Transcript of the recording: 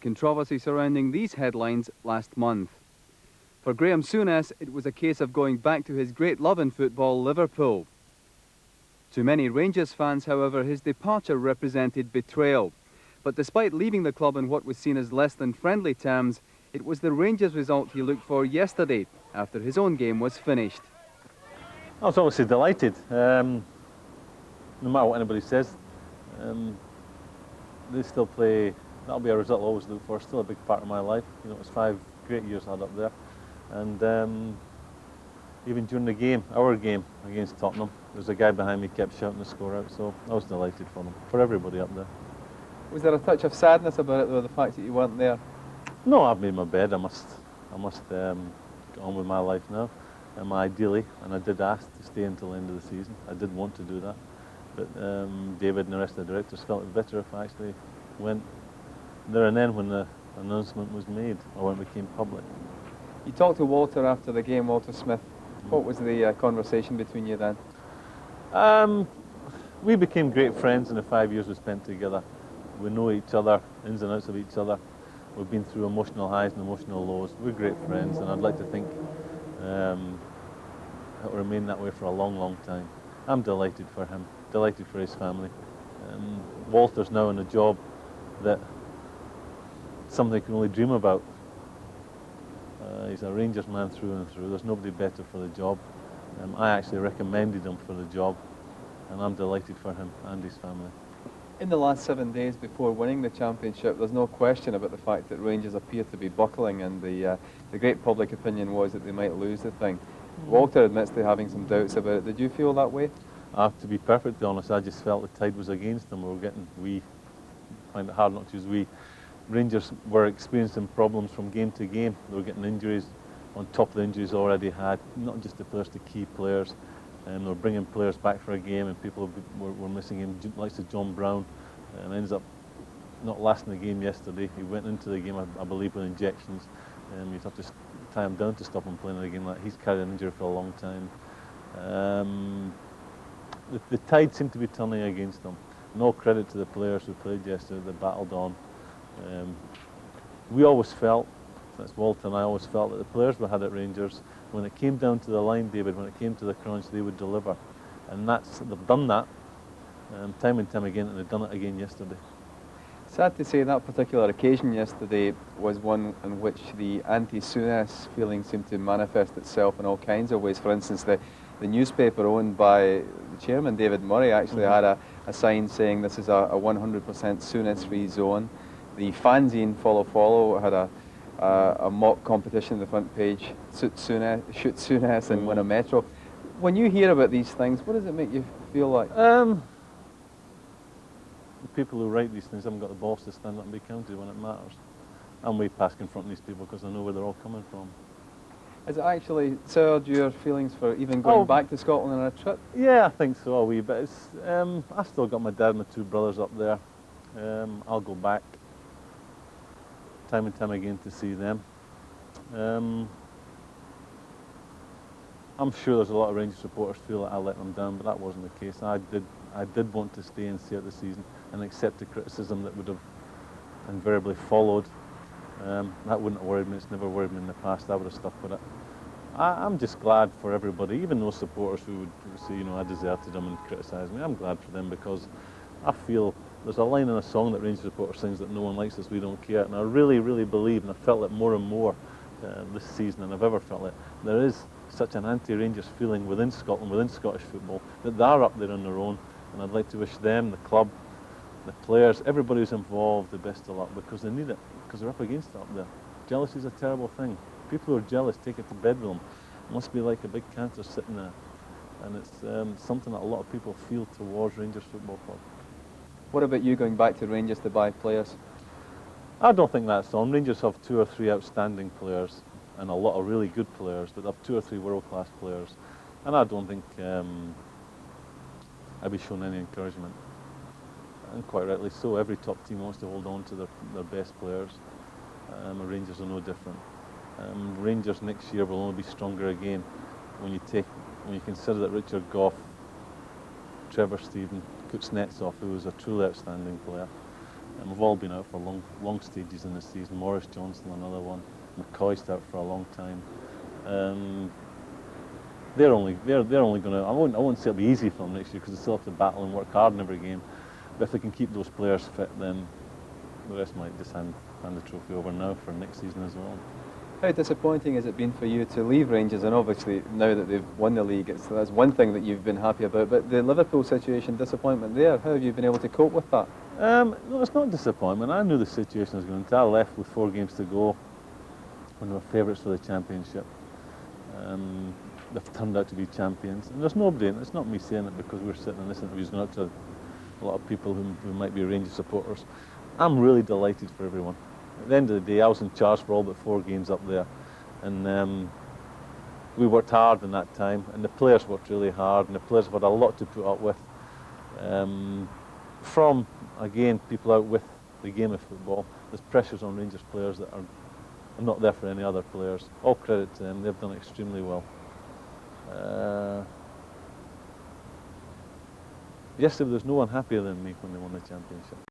controversy surrounding these headlines last month. For Graeme Souness, it was a case of going back to his great love in football, Liverpool. To many Rangers fans, however, his departure represented betrayal. But despite leaving the club in what was seen as less than friendly terms, it was the Rangers result he looked for yesterday, after his own game was finished. I was obviously delighted. No matter what anybody says, they still play. That'll be a result I always look for. Still a big part of my life. You know, it was 5 great years I had up there, and even during the game, our game against Tottenham, there was a guy behind me kept shouting the score out. So I was delighted for them, for everybody up there. Was there a touch of sadness about it, though, the fact that you weren't there? No, I've made my bed. I must get on with my life now. Ideally, and I did ask to stay until the end of the season. I did want to do that, but David and the rest of the directors felt it better if I actually went there and then when the announcement was made, or when it became public. You talked to Walter after the game, Walter Smith. What was the conversation between you then? We became great friends in the 5 years we spent together. We know each other, ins and outs of each other. We've been through emotional highs and emotional lows. We're great friends, and I'd like to think it'll remain that way for a long, long time. I'm delighted for him, delighted for his family. Walter's now in a job that something he can only dream about. He's a Rangers man through and through. There's nobody better for the job. I actually recommended him for the job, and I'm delighted for him and his family. In the last 7 days before winning the championship, there's no question about the fact that Rangers appear to be buckling, and the great public opinion was that they might lose the thing. Walter admits to having some doubts about it. Did you feel that way? To be perfectly honest, I just felt the tide was against them. We find it hard not to use we. Rangers were experiencing problems from game to game. They were getting injuries on top of the injuries already had, not just the players, the key players. They were bringing players back for a game, and people were missing him, like John Brown, and ends up not lasting the game yesterday. He went into the game, I believe, with injections. You'd have to tie him down to stop him playing in a game like that. He's carried an injury for a long time. The tide seemed to be turning against them. No credit to the players who played yesterday. They battled on. We always felt, that's Walter and I always felt, that the players we had at Rangers, when it came down to the line, David, when it came to the crunch, they would deliver. And they've done that time and time again, and they've done it again yesterday. Sad to say that particular occasion yesterday was one in which the anti-Souness feeling seemed to manifest itself in all kinds of ways. For instance, the newspaper owned by the chairman, David Murray, actually had a sign saying this is a 100% Souness-free zone. The fanzine Follow had a mock competition on the front page, shoot Souness and win a Metro. When you hear about these things, what does it make you feel like? The people who write these things haven't got the balls to stand up and be counted when it matters. I'm way past confronting these people because I know where they're all coming from. Has it actually soured your feelings for even going back to Scotland on a trip? Yeah, I think so, a wee bit. I've still got my dad and my 2 brothers up there. I'll go back time and time again to see them. I'm sure there's a lot of Rangers supporters feel that I let them down, but that wasn't the case. I did want to stay and see out the season and accept the criticism that would have invariably followed. That wouldn't have worried me. It's never worried me in the past. I would have stuck with it. I'm just glad for everybody, even those supporters who would say, you know, I deserted them and criticise me. I'm glad for them because I feel there's a line in a song that Rangers supporter sings that no one likes us, we don't care. And I really, really believe, and I felt it more and more this season than I've ever felt it, there is such an anti-Rangers feeling within Scotland, within Scottish football, that they're up there on their own. And I'd like to wish them, the club, the players, everybody who's involved, the best of luck, because they need it, because they're up against it up there. Jealousy is a terrible thing. People who are jealous take it to bed with them. It must be like a big cancer sitting there. And it's something that a lot of people feel towards Rangers Football Club. What about you going back to Rangers to buy players? I don't think that's on. Rangers have 2 or 3 outstanding players and a lot of really good players, but they have 2 or 3 world-class players. And I don't think I'd be shown any encouragement. And quite rightly so. Every top team wants to hold on to their best players. Rangers are no different. Rangers next year will only be stronger again when you consider that Richard Gough, Trevor Steven, Kuznetsov, who was a truly outstanding player, And we've all been out for long stages in the season. Morris Johnson, another one. McCoy's out for a long time. They're only going to. I won't say it'll be easy for them next year because they still have to battle and work hard in every game. But if they can keep those players fit, then the rest might just hand the trophy over now for next season as well. How disappointing has it been for you to leave Rangers? And obviously now that they've won the league, that's one thing that you've been happy about. But the Liverpool situation, disappointment there. How have you been able to cope with that? No, it's not disappointment. I knew the situation was going to. I left with 4 games to go when we were favourites for the championship. They've turned out to be champions. And there's nobody, and it's not me saying it because we're sitting in this interview, going out to a lot of people who might be Rangers supporters. I'm really delighted for everyone. At the end of the day, I was in charge for all but 4 games up there. And we worked hard in that time, and the players worked really hard, and the players have had a lot to put up with. From, again, people out with the game of football, there's pressures on Rangers players that are not there for any other players. All credit to them, they've done extremely well. Yesterday there was no one happier than me when they won the championship.